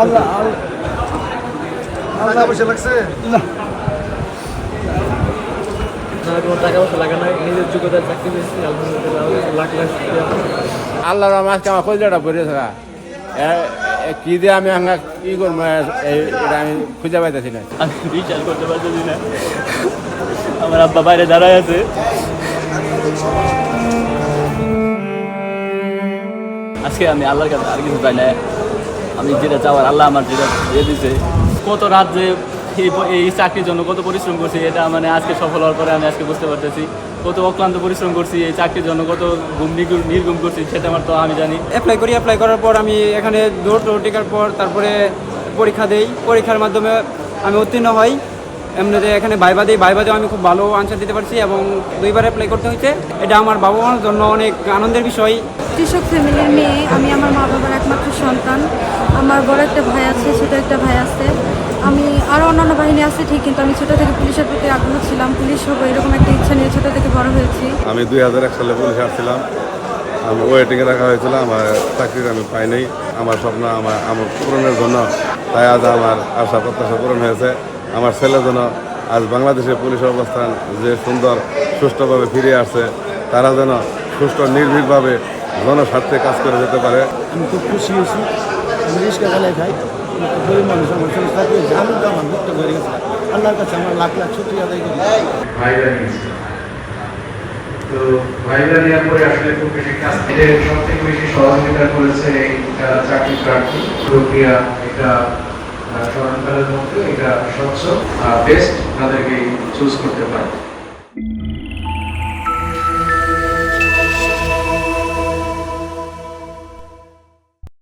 আল্লাহ টাকা পয়সা লাগছে না, কোনো টাকা পয়সা লাগে না, নিজের যোগ্যতার চাকরি পেয়েছি আলহামদুলিল্লাহ, লাখ লাখ আল্লাহর আজকে আমার কলিজাটা ভরে থাকা কি দিয়ে আমি কি করবো এটা আমি খুঁজে পাইতেছি না। আমি বিচার করতে পারতেছি না, আমার আব্বা বাইরে দাঁড়ায় আছে। আজকে আমি আল্লাহর কাছে আর কিছু চাই না, আমি যেটা চাওয়ার আল্লাহ আমার যেটা দিয়ে দিছে। কত রাত যে এই চাকরির জন্য কত পরিশ্রম করছি, এটা মানে আজকে সফল হওয়ার পরে আমি আজকে বুঝতে পারতেছি। কত অক্লান্ত পরিশ্রম করছি এই চাকরির জন্য, কত ঘুম নির্ঘুম করছি, সেটা আমার তো আমি জানি। অ্যাপ্লাই করার পর আমি এখানে দৌড় টেকার পর তারপরে পরীক্ষা দেই, পরীক্ষার মাধ্যমে আমি উত্তীর্ণ হই। এমনিতে এখানে ভাইবাদেও আমি খুব ভালো আনসার দিতে পারছি এবং 2বার অ্যাপ্লাই করতে হয়েছে। এটা আমার বাবা মার জন্য অনেক আনন্দের বিষয়। কৃষক ফ্যামিলির মেয়ে আমি, আমার মা বাবার একমাত্র সন্তান। আমার বড় একটা ভাই আছে, ছোটো একটা ভাই আছে। আমি আরও অন্যান্য বাহিনী আছে ঠিক, কিন্তু আমি ছোটো থেকে পুলিশের প্রতি আগ্রহ ছিলাম, পুলিশ হবো এরকম একটা ইচ্ছা নিয়ে ছোটো থেকে বড় হয়েছি। আমি 2001 সালে পুলিশে আসছিলাম, আমি ওয়েটিংয়ে রাখা হয়েছিল, আমার চাকরির আমি পাইনি। আমার স্বপ্ন আমার পূরণের জন্য তাই আজ আমার আশা প্রত্যাশা পূরণ হয়েছে। আমার ছেলে যেন আজ বাংলাদেশের পুলিশ অবস্থান যে সুন্দর সুষ্ঠুভাবে ফিরে আসছে, তারা যেন সুষ্ঠু নির্ভীকভাবে জনস্বার্থে কাজ করে যেতে পারে। আমি খুব খুশি হয়েছি। আমি রিক্সা চালাই খাই, গরিব মানুষ আমার ছেলে চাকরি হয়েছে, আমি তো আমার মুক্ত হয়ে গেছে। আল্লাহর কাছে আমার লাখ লাখ শুকরিয়া আদায় করি। ভাইরা নিয়েছে, তো ভাইরা নেওয়ার পরে আসলে খুব বেশি কাজ সব থেকে বেশি সহযোগিতা করেছে এই চাকরি প্রার্থী প্রক্রিয়া। এটা স্মরণকালের মধ্যে এটা স্বচ্ছ বেস্ট তাদেরকে চুজ করতে পারে।